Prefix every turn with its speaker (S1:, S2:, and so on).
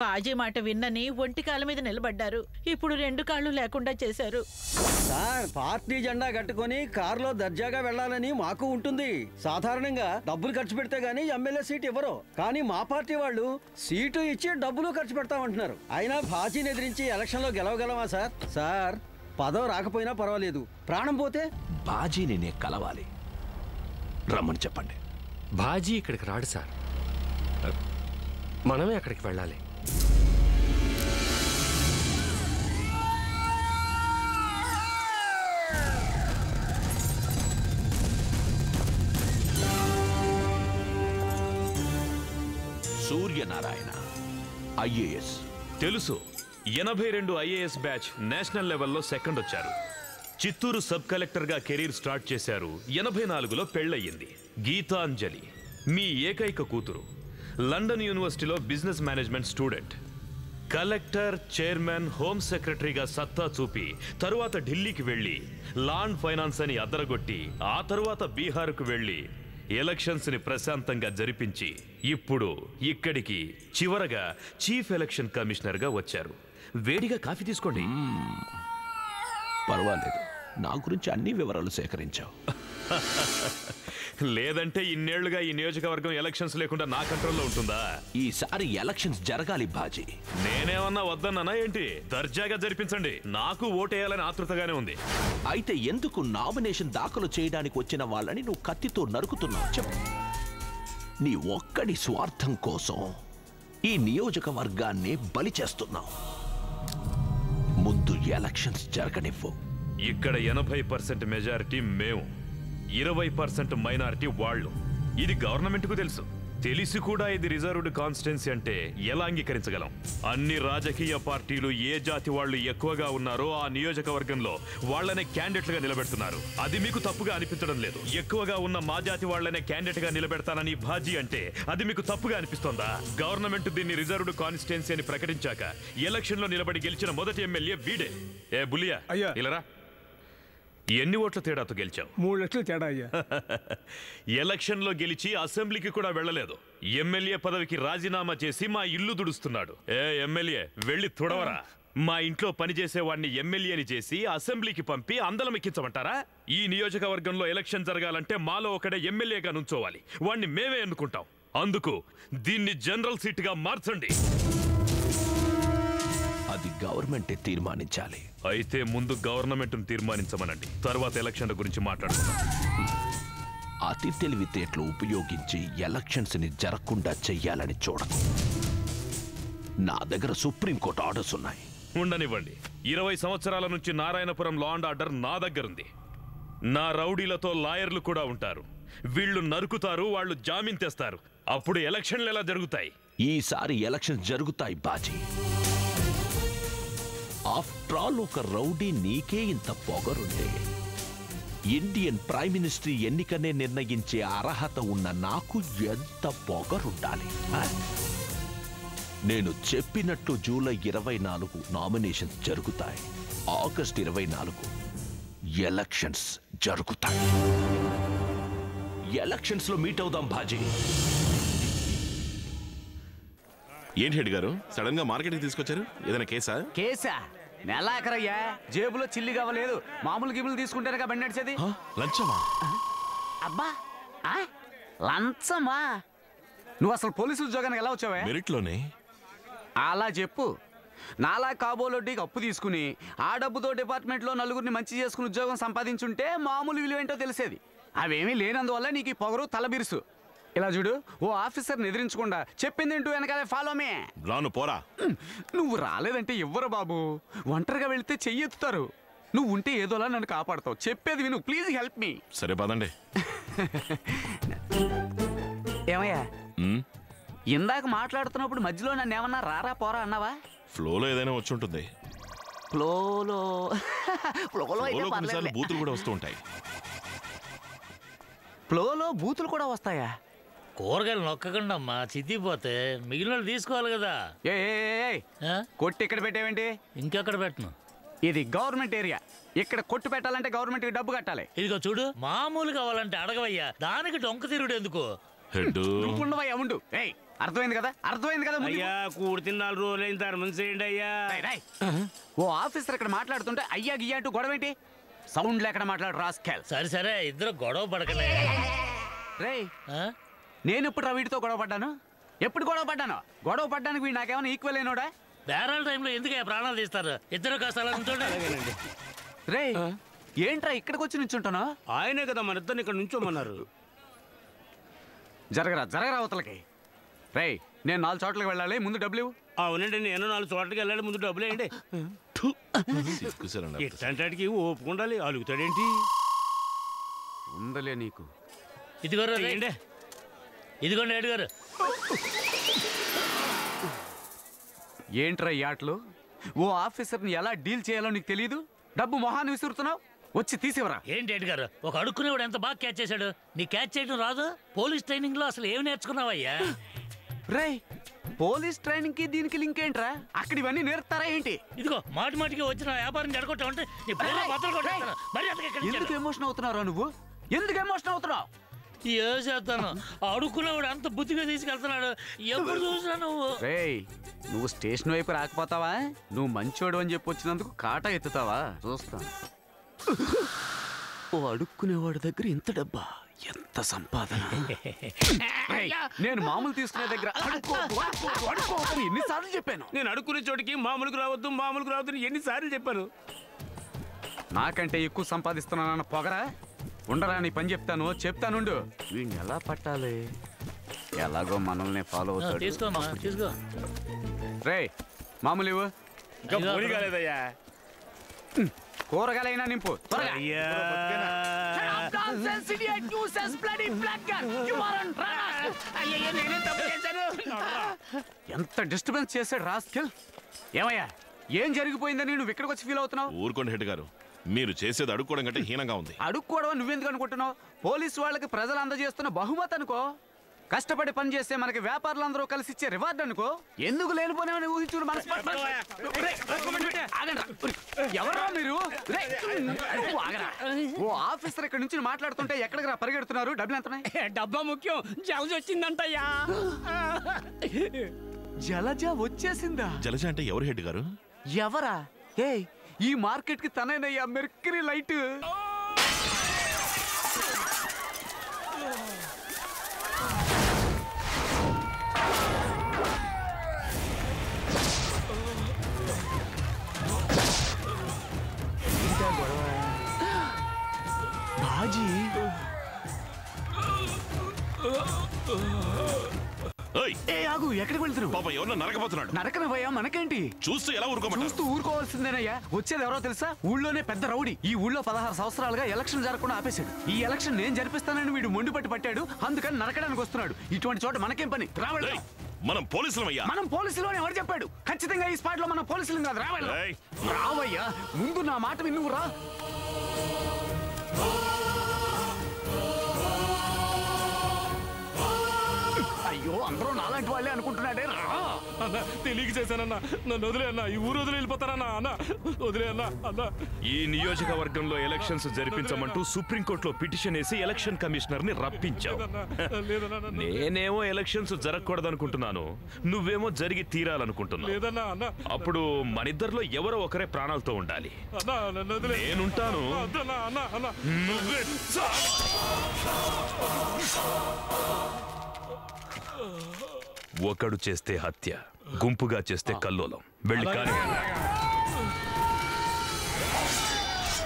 S1: బాజీ మాట విన్నని ఒంటి కాళ్ళ మీద నిలబడ్డారు. ఇప్పుడు 2 కాళ్ళు లేకుండా చేశారు.
S2: సార్, పార్టీ జెండా కట్టుకొని కారులో దర్జాగా వెళ్లాలని మాకు ఉంటుంది. సాధారణంగా డబ్బులు ఖర్చు పెడితే గానీ ఎమ్మెల్యే సీట్ ఇవ్వరు. కానీ మా పార్టీ వాళ్ళు సీటు ఇచ్చి డబ్బులు ఖర్చు పెడతామంటున్నారు. అయినా బాజీని ఎదిరించి ఎలక్షన్ లో గెలవగలమా సార్? సార్, పదవి రాకపోయినా పర్వాలేదు, ప్రాణం పోతే
S3: బాజీని నే కలవాలి. రమ్మని చెప్పండి.
S4: బాజీ ఇక్కడికి రాడు సార్, మనమే అక్కడికి వెళ్ళాలి.
S3: సూర్యనారాయణ ఐఏఎస్
S5: తెలుసు. 82 ఐఏఎస్ బ్యాచ్ నేషనల్ లెవెల్లో సెకండ్ వచ్చారు. చిత్తూరు సబ్ కలెక్టర్గా కెరీర్ స్టార్ట్ చేశారు. 84లో పెళ్ళయింది. గీతాంజలి మీ ఏకైక కూతురు. లండన్ యూనివర్సిటీలో business management student. Collector, chairman, home సెక్రటరీగా సత్తా చూపి తరువాత ఢిల్లీకి వెళ్ళి లాండ్ ఫైనాన్స్ అని అద్దరగొట్టి ఆ తరువాత బీహార్కు వెళ్ళి ఎలక్షన్స్ ని ప్రశాంతంగా జరిపించి ఇప్పుడు ఇక్కడికి చివరగా చీఫ్ ఎలక్షన్ కమిషనర్ గా వచ్చారు. వేడిగా కాఫీ తీసుకోండి.
S3: పర్వాలేదు, నా గురించి అన్ని వివరాలు సేకరించావు.
S5: లేదంటే ఇన్నేళ్లుగా ఈ నియోజకవర్గం ఎలక్షన్స్ లేకుండా నా కంట్రోల్లో ఉంటుందా?
S3: ఈసారి ఎలక్షన్స్ జరగాలి బాజీ.
S5: నేనేమన్నా వద్దన్నానా ఏంటి? దర్జాగా జరిపించండి. నాకు ఓటేయాలని ఆతృతగానే ఉంది.
S3: అయితే ఎందుకు నామినేషన్ దాఖలు చేయడానికి వచ్చిన వాళ్ళని నువ్వు కత్తితో నరుకుతున్నావు చెప్పు. నీ ఒక్కడి స్వార్థం కోసం ఈ నియోజకవర్గాన్ని బలి చేస్తున్నావు. ముందు ఎలక్షన్స్ జరగనివ్వు.
S5: ఇక్కడ 80% మెజారిటీ మేము, 20% మైనారిటీ వాళ్ళు. ఇది గవర్నమెంట్కు తెలుసు. తెలిసి కూడా ఇది రిజర్వ్డ్ కాన్స్టిట్యున్సీ అంటే ఎలా అంగీకరించగలం? అన్ని రాజకీయ పార్టీలు ఏ జాతి వాళ్ళు ఎక్కువగా ఉన్నారో ఆ నియోజకవర్గంలో వాళ్లనే క్యాండిడేట్లుగా నిలబెడుతున్నారు. అది మీకు తప్పుగా అనిపించడం లేదు? ఎక్కువగా ఉన్న మా జాతి వాళ్లనే క్యాండిడేట్ గా నిలబెడతానని బాజీ అంటే అది మీకు తప్పుగా అనిపిస్తోందా? గవర్నమెంట్ దీన్ని రిజర్వ్డ్ కాన్స్టిట్యున్సీ అని ప్రకటించాక ఎలక్షన్ లో నిలబడి గెలిచిన మొదటి ఎమ్మెల్యే వీడే. ఏ బులియా, ఇలారా. ఎన్ని ఓట్ల తేడాతో గెలిచావు?
S6: 3 లక్షల తేడా అయ్యా.
S5: ఎలక్షన్ లో గెలిచి అసెంబ్లీకి కూడా వెళ్ళలేదు. ఎమ్మెల్యే పదవికి రాజీనామా చేసి మా ఇల్లు దుడుస్తున్నాడు. ఏ ఎమ్మెల్యే, వెళ్ళి తుడవరా. మా ఇంట్లో పనిచేసేవాడిని ఎమ్మెల్యేని చేసి అసెంబ్లీకి పంపి అందలం ఎక్కించమంటారా? ఈ నియోజకవర్గంలో ఎలక్షన్ జరగాలంటే మాలో ఒకడే ఎమ్మెల్యేగా నుంచోవాలి. వాణ్ణి మేమే ఎన్నుకుంటాం. అందుకు దీన్ని జనరల్ సీట్ గా మార్చండి.
S3: అది గవర్నమెంటే తీర్మానించాలి.
S5: అయితే ముందు గవర్నమెంట్ తీర్మానించమనండి, తర్వాత ఎలక్షన్ల గురించి మాట్లాడుకుందాం.
S3: అతి తెలివితేటలు ఉపయోగించి ఎలక్షన్స్ ని జరగకుండా చెయ్యాలని చూడకు. నా దగ్గర సుప్రీంకోర్టు ఆర్డర్స్ ఉన్నాయి.
S5: ఉండనివ్వండి. 20 సంవత్సరాల నుంచి నారాయణపురం లా అండ్ ఆర్డర్ నా దగ్గరుంది. నా రౌడీలతో లాయర్లు కూడా ఉంటారు. వీళ్ళు నరుకుతారు, వాళ్ళు జామీన్ తెస్తారు. అప్పుడు ఎలక్షన్లు ఎలా జరుగుతాయి?
S3: ఈసారి ఎలక్షన్ జరుగుతాయి బాజీ. ఆఫ్టర్ ఆల్ ఒక రౌడీ నీకే ఇంత పొగరుంటే ఇండియన్ ప్రైమ్ మినిస్టర్ ఎన్నికనే నిర్ణయించే అర్హత ఉన్న నాకు ఎంత పొగరుండాలి? నేను చెప్పినట్టు జూలై 24 నామినేషన్స్ జరుగుతాయి. ఆగస్ట్ 24 ఎలక్షన్స్ జరుగుతాయి. ఎలక్షన్స్ లో మీట్ అవుదాం బాజీ.
S7: ఏంటి హెడ్ గారు సడన్ గా మార్కెట్కి తీసుకొచ్చారు? ఏదైనా కేసా?
S8: కేసా? నెలాఖరయ్యా, జేబులో చిల్లి కావలేదు. మామూలు గిబులు తీసుకుంటేనే బండి నడిచేది.
S7: లంచమా?
S8: అబ్బా, లంచమా? నువ్వు అసలు పోలీసు ఉద్యోగానికి ఎలా వచ్చావే?
S7: మెరిట్ లోనే.
S8: అలా చెప్పు. నాలా కాబోలొడ్డికి అప్పు తీసుకుని ఆ డబ్బుతో డిపార్ట్మెంట్లో నలుగురిని మంచి చేసుకుని ఉద్యోగం సంపాదించుంటే మామూలు విలువ ఏంటో తెలిసేది. అవేమీ లేనందువల్ల నీకు ఈ పొగరు తలబిరుసు. ఇలా చూడు, ఓ ఆఫీసర్ని ఎదిరించకుండా చెప్పిందేంటూ వెనకాలే ఫాలో మే.
S7: రాను పోరా.
S8: నువ్వు రాలేదంటే ఇవ్వరు బాబు. ఒంటరిగా వెళ్తే చెయ్యెత్తుతారు. నువ్వు ఉంటే ఏదోలా నన్ను కాపాడతావు. చెప్పేది విను, ప్లీజ్ హెల్ప్ మీ.
S7: సరే పదండి.
S8: ఏమయ్యా, ఇందాక మాట్లాడుతున్నప్పుడు మధ్యలో నన్ను ఏమన్నా రారా పోరా అన్నావా?
S7: ఫ్లోలో ఏదైనా వచ్చి ఉంటుంది.
S8: ఫ్లోలో
S7: కొన్నిసార్లు బూతులు కూడా వస్తూ ఉంటాయి.
S8: ఫ్లోలో బూతులు కూడా వస్తాయా?
S9: కూరగాయలు నొక్కకుండా అమ్మా, చిద్దిపోతే మిగిలిన తీసుకోవాలి కదా.
S8: కొట్టి ఇక్కడ పెట్టేవేంటి?
S9: ఇంకెక్కడ పెట్టను.
S8: ఇది గవర్నమెంట్ ఏరియా. ఇక్కడ కొట్టు పెట్టాలంటే గవర్నమెంట్ కి డబ్బు కట్టాలి.
S9: ఇదిగో చూడు, మామూలు కావాలంటే అడగవయ్యా, దానికి డొంక తిరుగుడు ఎందుకు?
S7: హెడ్
S8: ఉండవయ్యా ఉండు. ఏయ్ అర్థమైంది కదా
S6: అయ్యా కూడి తిన్న 4 రోజులైన ధర్మం చేయండి అయ్యా.
S8: ఓ ఆఫీసర్ ఇక్కడ మాట్లాడుతుంటే అయ్యా గియ్యా అంటూ గొడవ ఏంటి? సౌండ్ లేకుండా మాట్లాడు రాస్కెల్.
S9: సరే సరే ఇద్దరు గొడవ పడకలే.
S8: రేయ్ నేను ఎప్పుడు వీడితో గొడవ పడ్డాను? ఎప్పుడు గొడవ పడ్డాను? గొడవ పడ్డానికి వీడు నాకేమైనా ఈక్వల్ అయినోడా?
S9: బేరాల టైంలో ఎందుకు ప్రాణాలు తీస్తారు? ఇద్దరు కాస్త అలా ఉంచండి.
S8: రే ఏంట్రా ఇక్కడికి వచ్చి నుంచుంటాను?
S6: ఆయనే కదా మన ఇద్దరిని ఇక్కడ నుంచోమన్నారు.
S8: జరగరా అవతలకి. రేయ్ నేను 4 చోట్లకి వెళ్ళాలి, ముందు డబ్బులు.
S6: అవునండి నేను 4 చోట్లకి వెళ్ళాలి, ముందు డబ్బులు వేయండి. ఇట్లాంటికి ఓపుకుండాలి, అలుగుతాడేంటి?
S8: ఉందలే నీకు.
S9: ఇదిగోండి 7 గారు.
S8: ఏంట్రా ఈ ఆటలు? ఓ ఆఫీసర్ని ఎలా డీల్ చేయాలో నీకు తెలియదు? డబ్బు మొహాన్ని విసురుతున్నావు, వచ్చి తీసివరా.
S9: ఏంటి ఎడ్ గారు, ఒక అడుక్కునేవాడు ఎంత బాగా క్యాచ్ చేశాడు. నీ క్యాచ్ చేయడం రాదు? పోలీస్ ట్రైనింగ్ లో అసలు ఏమి నేర్చుకున్నావయ్యా?
S8: రేయ్ పోలీస్ ట్రైనింగ్ కి దీనికి లింక్ ఏంట్రా? అక్కడ ఇవన్నీ నేర్పుతారా ఏంటి?
S9: ఇదిగో మాటికి వచ్చిన వ్యాపారం జరగొట్టావంటే
S8: ఎందుకు ఎమోషన్ అవుతున్నారా నువ్వు? ఎందుకు ఎమోషన్ అవుతున్నావు?
S9: ఏ చేస్తాను, అడుక్కునేవాడు అంత బుద్ధిగా తీసుకెళ్తున్నాడు. ఎప్పుడు చూసినా
S8: నువ్వు స్టేషన్ వైపు రాకపోతావా? నువ్వు మంచోడు అని చెప్పి వచ్చినందుకు కాటా ఎత్తుతావా? చూస్తాను. ఓ అడుక్కునేవాడి దగ్గర ఇంత డబ్బా, ఎంత సంపాదన! నేను మామూలు తీసుకునే దగ్గర ఎన్నిసార్లు చెప్పాను?
S6: నేను అడుక్కునే చోటికి మామూలుకు రావద్దు ఎన్నిసార్లు చెప్పాను?
S8: నాకంటే ఎక్కువ సంపాదిస్తున్నానన్న పొగరా? ఉండరా నీ పని చెప్తానుండు. వీడిని ఎలా పట్టాలి? ఎలాగో మనల్ని ఫాలో అవుతాడు.
S9: తీసుకో.
S8: రే మామూలు ఇవ్వు.
S6: ఇంకా పోనీ కాలేదయ్యా.
S8: కూరగాయలైనా నింపు. ఎంత డిస్టర్బెన్స్ చేశాడు రాస్కెల్. ఏమయ్యా ఏం జరిగిపోయిందని నువ్వు ఇక్కడికి వచ్చి ఫీల్ అవుతున్నావు?
S7: ఊరుకోండి హెడ్ గారు, మీరు చేసేది అడుక్కోవడం కంటే హీనంగా ఉంది.
S8: అడుక్కోవడం నువ్వెందుకు అనుకుంటున్నావు? పోలీసు వాళ్ళకి ప్రజలు అందజేస్తున్న బహుమతి అనుకో. కష్టపడి పని చేస్తే మనకి వ్యాపారులందరూ కలిసి ఇచ్చే రివార్డ్ అనుకో. ఎందుకు లేనిపోయినా ఊహించు మనసు. ఎవరా మీరు? ఓ ఆఫీసర్ ఇక్కడ నుంచి మాట్లాడుతుంటే ఎక్కడికి రా పరిగెడుతున్నారు? డబ్బులు ఎంత?
S6: డబ్బా ముఖ్యం, జలజ వచ్చిందంటయ్యా.
S8: జలజ వచ్చేసిందా?
S7: జలజ అంటే ఎవరు హెడ్ గారు?
S8: ఎవరా? ఈ మార్కెట్ కి తనైనయ్యా మెర్క్యూరీ లైట్. బాజీ ఆగు, ఎక్కడికి వెళ్తున్నావు?
S7: పాప ఎవరన్నా నరకపోతున్నాడు.
S8: నరకనవయ్యా, మనకేంటి?
S7: చూస్తూ ఎలా ఊరుకోమంటావు?
S8: చూస్తూ ఊరుకోవాల్సిందేనయ్యా. వచ్చేది ఎవరో తెలుసా? ఊళ్ళోనే పెద్ద రౌడీ. ఈ ఊళ్ళో 16 సంవత్సరాలుగా ఎలక్షన్ జరగకుండా ఆపేశాడు. ఈ ఎలక్షన్ నేను జరిపిస్తానని వీడు మొండి పట్టాడు. అందుకని నరకడానికి వస్తున్నాడు. ఇటువంటి చోట మనకేం పని? రావాలి.
S7: మనం పోలీసులమయ్యా.
S8: మనం పోలీసులు ఎవరు చెప్పాడు? ఖచ్చితంగా ఈ స్పాట్ లో మనం పోలీసులు కాదు. రావయ్యా, ముందు నా మాట విన్నువు రా. అయ్యో అందరూ నాలాంటి వాళ్ళే అనుకుంటున్నాడే.
S6: తెలియక చేశానన్నా, నన్ను వదిలే అన్నా. ఈ ఊరు వదిలి వెళ్ళిపోతానన్నా. అన్నా వదిలే అన్నా.
S5: ఈ నియోజకవర్గంలో ఎలక్షన్స్ జరిపించమంటూ సుప్రీంకోర్టులో పిటిషన్ వేసి ఎలక్షన్ కమిషనర్ ని రప్పించావు. నేనేమో ఎలక్షన్స్ జరగకూడదనుకుంటున్నాను, నువ్వేమో జరిగి తీరాలనుకుంటున్నావు. అప్పుడు మనిద్దరిలో ఎవరో ఒకరే ప్రాణాలతో ఉండాలి. నేనుంటాను, నువ్వే. ఒకడు చేస్తే హత్య, గుంపుగా చేస్తే కల్లోలం. వెళ్ళి కానీ